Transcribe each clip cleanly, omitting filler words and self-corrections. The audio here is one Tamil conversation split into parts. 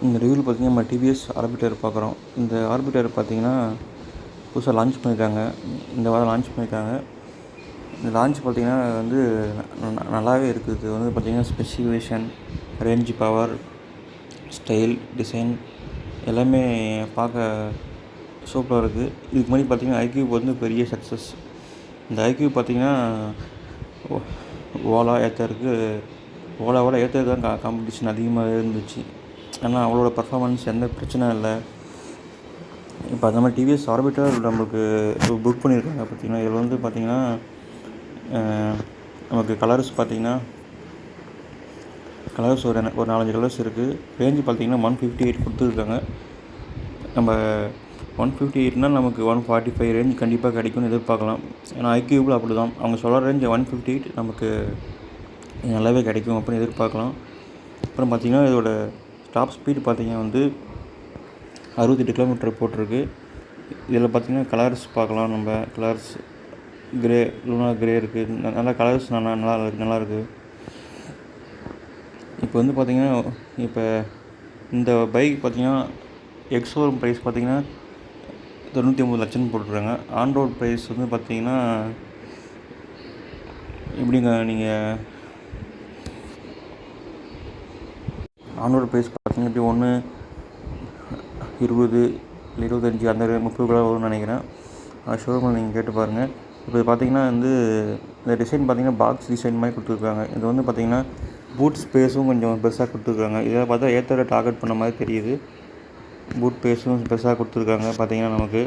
இந்த ரிவ்யூவில் பார்த்தீங்கன்னா நம்ம டிவிஎஸ் ஆர்பிட்டர் பார்க்குறோம். இந்த ஆர்பிட்டர் பார்த்தீங்கன்னா புதுசாக லான்ச் பண்ணியிருக்காங்க. இந்த வாரம் லான்ச் பண்ணியிருக்காங்க. இந்த லான்ச் பார்த்தீங்கன்னா வந்து நல்லாவே இருக்குது. இது வந்து பார்த்தீங்கன்னா specification, range, power, style, design எல்லாமே பார்க்க சூப்பராக இருக்குது. இதுக்கு முன்னாடி பார்த்தீங்கன்னா ஐக்யூப் வந்து பெரிய சக்ஸஸ். இந்த ஐக்யூப் பார்த்தீங்கன்னா ஓலாவோட ஏற்றருக்கு தான் காம்படிஷன் அதிகமாக இருந்துச்சு. ஆனால் அவங்களோட பர்ஃபார்மன்ஸ் எந்த பிரச்சனை இல்லை. இப்போ அந்த மாதிரி டிவிஎஸ் ஆர்பிட்டர் நம்மளுக்கு புக் பண்ணியிருக்காங்க. பார்த்திங்கன்னா இதில் வந்து பார்த்திங்கன்னா நமக்கு கலர்ஸ் பார்த்திங்கன்னா கலர்ஸ் ஒரு 4-5 கலர்ஸ் இருக்குது. ரேஞ்சு பார்த்திங்கன்னா 158 கொடுத்துருக்காங்க. நம்ம 158னால் நமக்கு 145 ரேஞ்ச் கண்டிப்பாக கிடைக்கும்னு எதிர்பார்க்கலாம். ஏன்னா ஐக்யூபில் அப்படி தான் அவங்க சொல்கிற ரேஞ்ச் 158 நமக்கு நல்லாவே கிடைக்கும் அப்படின்னு எதிர்பார்க்கலாம். அப்புறம் பார்த்திங்கன்னா இதோட டாப் ஸ்பீடு பார்த்திங்கன்னா வந்து 68 கிலோமீட்டர் போட்டிருக்கு. இதில் பார்த்திங்கன்னா கலர்ஸ் பார்க்கலாம். நம்ம கலர்ஸ் கிரே, லூனா கிரே இருக்குது. நல்லா கலர்ஸ் நல்லாயிருக்கு. இப்போ வந்து பார்த்திங்கன்னா இப்போ இந்த பைக் பார்த்திங்கன்னா எக்ஸோரூம் ப்ரைஸ் பார்த்திங்கன்னா 99 லட்சம்னு போட்டிருக்காங்க. ஆன்ரோட் ப்ரைஸ் வந்து பார்த்திங்கன்னா எப்படிங்க நீங்கள் ஆன்ரோட் ப்ரைஸ் பார்த்திங்கன்னா இப்படி 20 இல்லை 25 அந்த 30 கூட வரும்னு நினைக்கிறேன். ஷோரூமில் நீங்கள் கேட்டு பாருங்கள். இப்போ பார்த்திங்கன்னா வந்து இந்த டிசைன் பார்த்திங்கன்னா பாக்ஸ் டிசைன் மாதிரி கொடுத்துருக்காங்க. இது வந்து பார்த்திங்கன்னா பூட் ஸ்பேஸும் கொஞ்சம் பெருசாக கொடுத்துருக்காங்க. இதில் பார்த்தா ஏத்தரை டார்கெட் பண்ண மாதிரி தெரியுது. பூட் ஸ்பேஸும் பெருசாக கொடுத்துருக்காங்க. பார்த்திங்கன்னா நமக்கு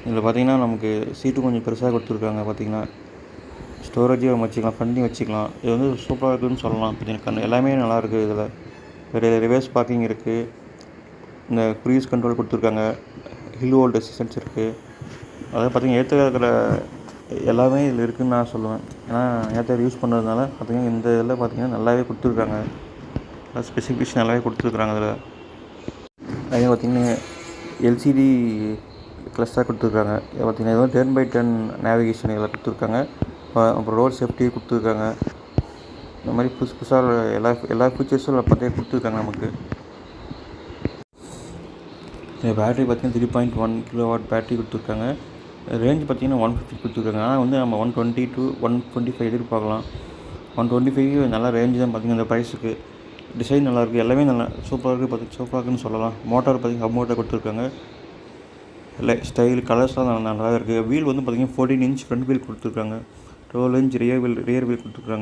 இதில் பார்த்திங்கன்னா நமக்கு சீட்டும் கொஞ்சம் பெருசாக கொடுத்துருக்காங்க. பார்த்திங்கன்னா ஸ்டோரேஜும் வச்சுக்கலாம், ஃபண்டிங் வச்சுக்கலாம். இது வந்து சூப்பராக இருக்குதுன்னு சொல்லலாம். பார்த்திங்கன்னா எல்லாமே நல்லாயிருக்கு. இதில் வேறு ரிவர்ஸ் பார்க்கிங் இருக்குது. இந்த க்ரூஸ் கண்ட்ரோல் கொடுத்துருக்காங்க. ஹில் ஹோல்ட் அசிஸ்டன்ஸ் இருக்குது. அதாவது பார்த்திங்கன்னா ஏத்தர் இருக்கிற எல்லாமே இதில் இருக்குதுன்னு நான் சொல்லுவேன். ஏன்னா ஏத்தர் யூஸ் பண்ணுறதுனால பார்த்திங்கன்னா இந்த இதில் பார்த்திங்கன்னா நல்லாவே கொடுத்துருக்காங்க. ஸ்பெசிஃபிகேஷன் நல்லாவே கொடுத்துருக்குறாங்க. அதில் அதே பார்த்திங்கன்னா எல்சிடி கிளஸ்டராக கொடுத்துருக்காங்க. பார்த்திங்கன்னா இது வந்து 10x10 நேவிகேஷன் இதில் கொடுத்துருக்காங்க. அப்புறம் ரோட் சேஃப்டி கொடுத்துருக்காங்க. இந்த மாதிரி புதுசாக எல்லா ஃபீச்சர்ஸும் பார்த்திங்கன்னா கொடுத்துருக்காங்க நமக்கு. இந்த பேட்டரி பார்த்திங்கன்னா 3.1 kW பேட்டரி கொடுத்துருக்காங்க. ரேஞ்ச் பார்த்திங்கன்னா 150 கொடுத்துருக்காங்க. ஆனால் வந்து நம்ம 120 to 125 எதிர்பார்க்கலாம். 125 நல்லா ரேஞ்சு தான் பார்த்திங்கன்னா இந்த ப்ரைஸுக்கு. டிசைன் நல்லாயிருக்கு. எல்லாமே நல்லா சூப்பராக இருக்குது. சூப்பராக இருக்குதுன்னு சொல்லலாம். மோட்டார் பார்த்திங்கன்னா ஹப் மோட்டார் கொடுத்துருக்காங்க. இல்லை ஸ்டைல் கலர்ஸ்லாம் நல்லா இருக்குது. வீல் வந்து பார்த்திங்கன்னா 14 inch ஃப்ரண்ட் வீல் கொடுத்துருக்காங்க. 12 inch ரியர் வீல் கொடுத்துருக்காங்க.